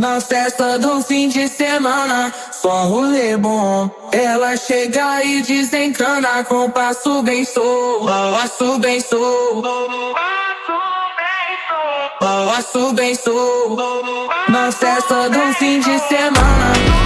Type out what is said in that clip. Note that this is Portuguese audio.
Na festa do fim de semana, só rolê bom. Ela chega e desencana com passo bem sou, passo bem sou, passo bem sou. Na festa do fim de semana.